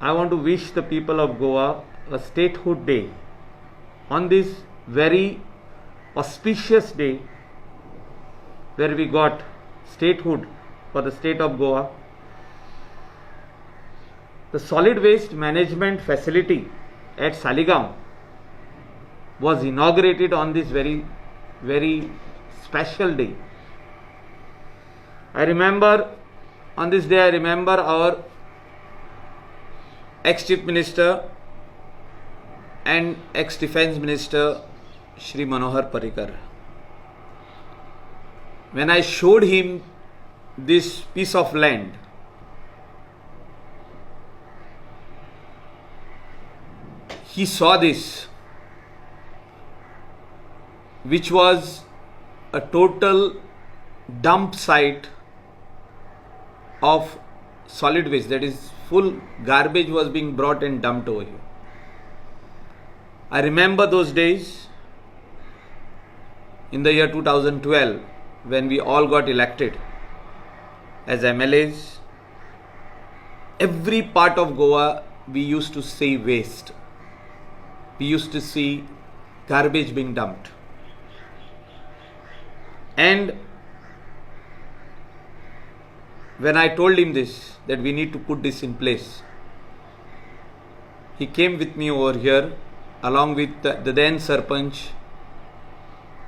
I want to wish the people of Goa a statehood day. On this very auspicious day, where we got statehood for the state of Goa, the solid waste management facility at Saligam was inaugurated on this very special day. On this day I remember our ex-Chief Minister and ex-Defence Minister Shri Manohar Parrikar. When I showed him this piece of land, he saw this, which was a total dump site of solid waste, that is, full garbage was being brought and dumped over here. I remember those days in the year 2012 when we all got elected as MLAs. Every part of Goa we used to see waste. We used to see garbage being dumped. And when I told him this, that we need to put this in place, he came with me over here along with the then Sarpanch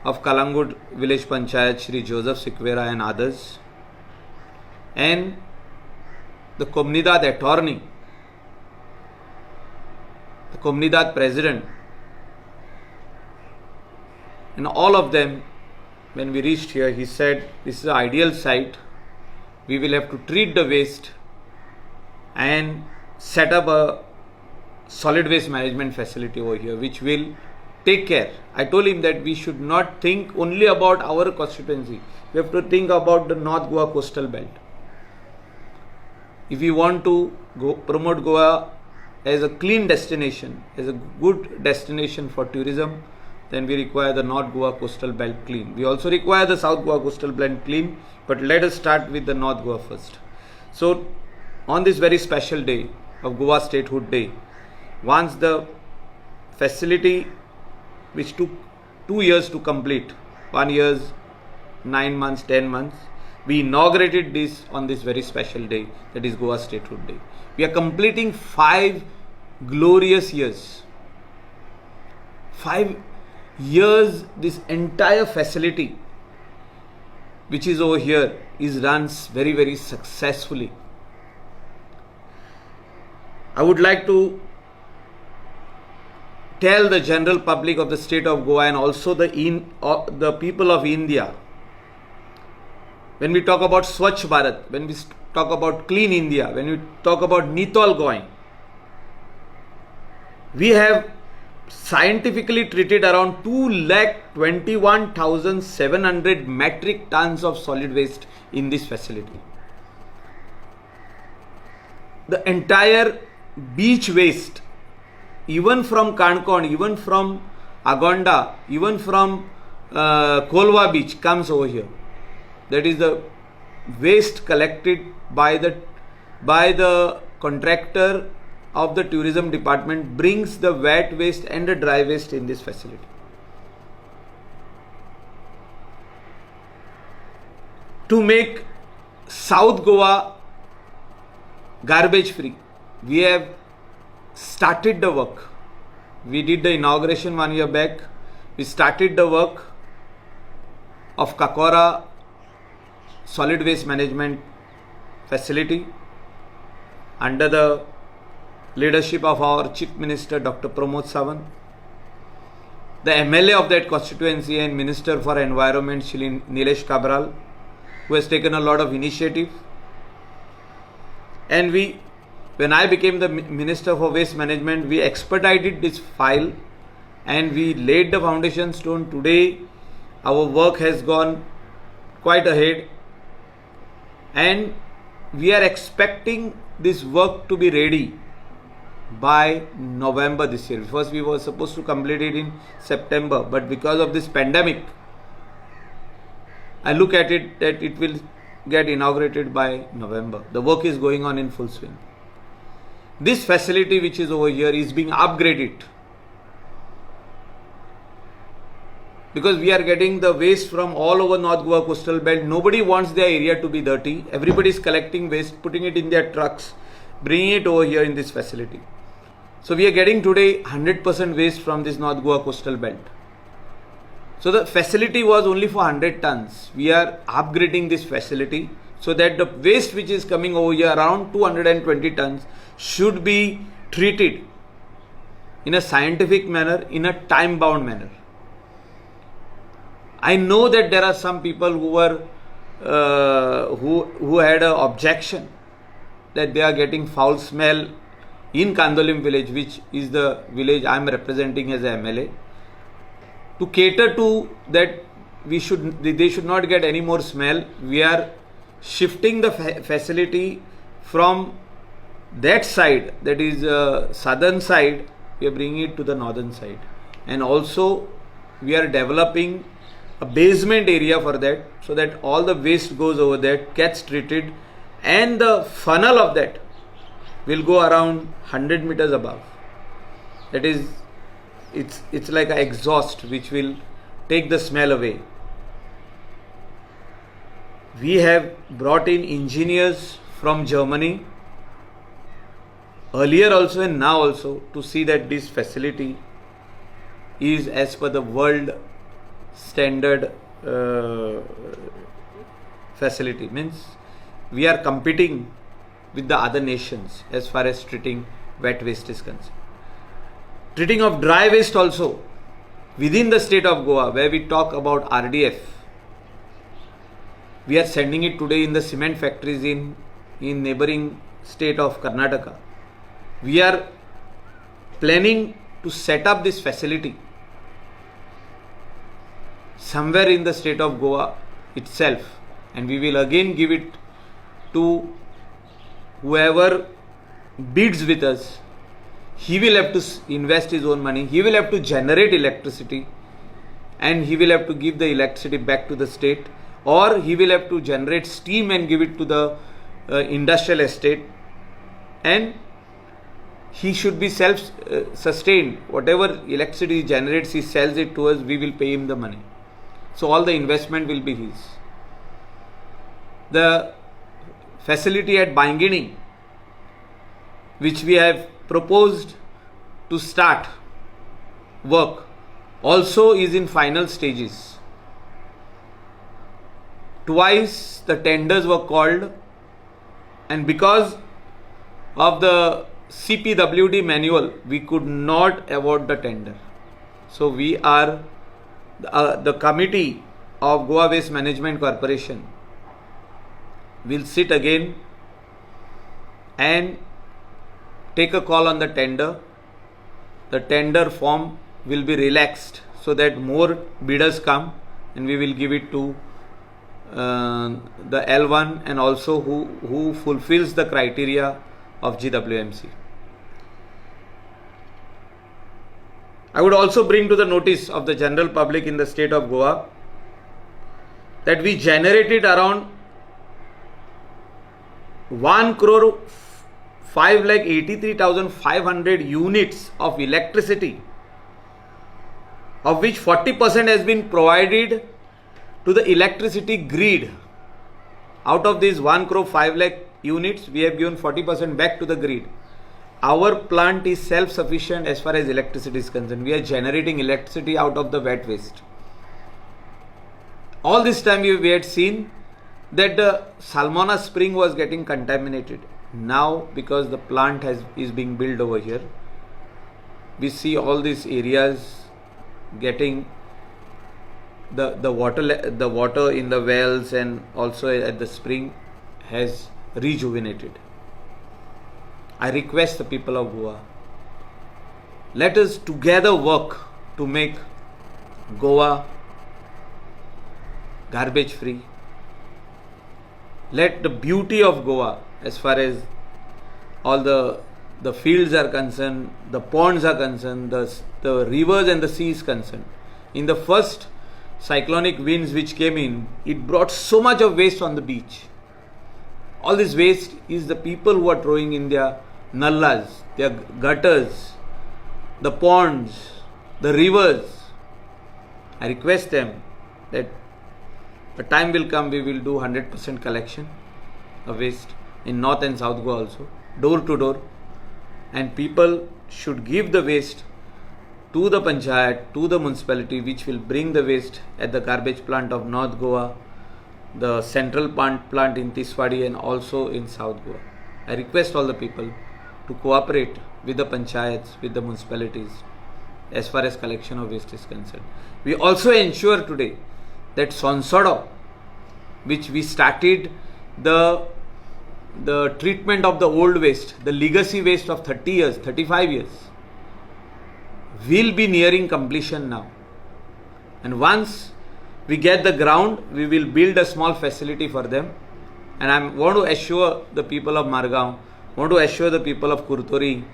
of Kalangud Village Panchayat, Shri Joseph Sikwera and others, and the Comunidad attorney, the Comunidad president, and all of them. When we reached here, he said, this is an ideal site. We will have to treat the waste and set up a solid waste management facility over here, which will take care. I told him that we should not think only about our constituency. We have to think about the North Goa coastal belt. If we want to promote Goa as a clean destination, as a good destination for tourism, then we require the North Goa coastal belt clean. We also require the South Goa coastal belt clean, but let us start with the North Goa first. So, on this very special day of Goa Statehood Day, once the facility, which took 2 years to complete, 1 year, 9 months, 10 months, we inaugurated this on this very special day, that is Goa Statehood Day. We are completing 5 glorious years. 5 years, this entire facility which is over here is runs very successfully. I would like to tell the general public of the state of Goa and also the people of India, when we talk about Swachh Bharat, when we talk about Clean India, when we talk about Nitol going, we have scientifically treated around 2,21,700 metric tons of solid waste in this facility. The entire beach waste, even from Kankon, even from Agonda, even from Kolwa beach, comes over here. That is the waste collected by the contractor of the tourism department, brings the wet waste and the dry waste in this facility. To make South Goa garbage free, we have started the work. We did the inauguration 1 year back. We started the work of Kakora solid waste management facility under the leadership of our Chief Minister Dr. Pramod Sawant, the MLA of that constituency and Minister for Environment Shri Nilesh Kabral, who has taken a lot of initiative. And when I became the Minister for Waste Management, we expedited this file and we laid the foundation stone. Today our work has gone quite ahead and we are expecting this work to be ready by November this year. First we were supposed to complete it in September, but because of this pandemic, I look at it that it will get inaugurated by November. The work is going on in full swing. this facility which is over here is being upgraded, because we are getting the waste from all over North Goa coastal belt. Nobody wants their area to be dirty. Everybody is collecting waste, putting it in their trucks, bringing it over here in this facility. So we are getting today 100% waste from this North Goa coastal belt. So the facility was only for 100 tons. We are upgrading this facility so that the waste which is coming over here, around 220 tons, should be treated in a scientific manner, in a time bound manner. I know that there are some people who were who had an objection that they are getting foul smell in Kandolim village, which is the village I am representing as a MLA. To cater to that, they should not get any more smell. We are shifting the facility from that side, that is southern side, we are bringing it to the northern side, and also we are developing a basement area for that, so that all the waste goes over there, gets treated, and the funnel of that will go around 100 meters above. That is, it's like an exhaust which will take the smell away. We have brought in engineers from Germany earlier also and now also to see that this facility is as per the world standard facility. Means we are competing with the other nations as far as treating wet waste is concerned. Treating of dry waste also within the state of Goa, where we talk about RDF. We are sending it today in the cement factories in neighboring state of Karnataka. We are planning to set up this facility somewhere in the state of Goa itself, and we will again give it to whoever bids with us. He will have to invest his own money, he will have to generate electricity, and he will have to give the electricity back to the state, or he will have to generate steam and give it to the industrial estate, and he should be self-sustained. Whatever electricity he generates, he sells it to us, we will pay him the money. So all the investment will be his. The facility at Bangini, which we have proposed to start work, also is in final stages. Twice the tenders were called, and because of the CPWD manual, we could not award the tender. So we are the committee of Goa Waste Management Corporation will sit again and take a call on the tender. The tender form will be relaxed so that more bidders come, and we will give it to the L1 and also who fulfills the criteria of GWMC. I would also bring to the notice of the general public in the state of Goa that we generated around 1,583,500 units of electricity, of which 40% has been provided to the electricity grid. Out of these 1,500,000 units, we have given 40% back to the grid. Our plant is self-sufficient as far as electricity is concerned. We are generating electricity out of the wet waste. All this time we had seen that the Salmona spring was getting contaminated. Now, because the plant is being built over here, we see all these areas getting the water in the wells and also at the spring has rejuvenated. I request the people of Goa, let us together work to make Goa garbage free. Let the beauty of Goa, as far as all the fields are concerned, the ponds are concerned, the rivers and the sea is concerned. In the first cyclonic winds which came in, it brought so much of waste on the beach. All this waste is the people who are throwing in their nallas, their gutters, the ponds, the rivers. I request them that a time will come we will do 100% collection of waste in North and South Goa also, door to door, and people should give the waste to the panchayat, to the municipality, which will bring the waste at the garbage plant of North Goa, the central plant in Tiswadi, and also in South Goa. I request all the people to cooperate with the panchayats, with the municipalities as far as collection of waste is concerned. We also ensure today that Sonsado, which we started the treatment of the old waste, the legacy waste of 30 years, 35 years, will be nearing completion now. And once we get the ground, we will build a small facility for them. And I want to assure the people of Margao, want to assure the people of Kurtori,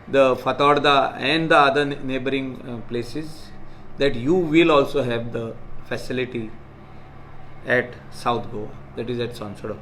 the Fatorda and the other neighboring places that you will also have the facility at South Goa, that is at Sonsado.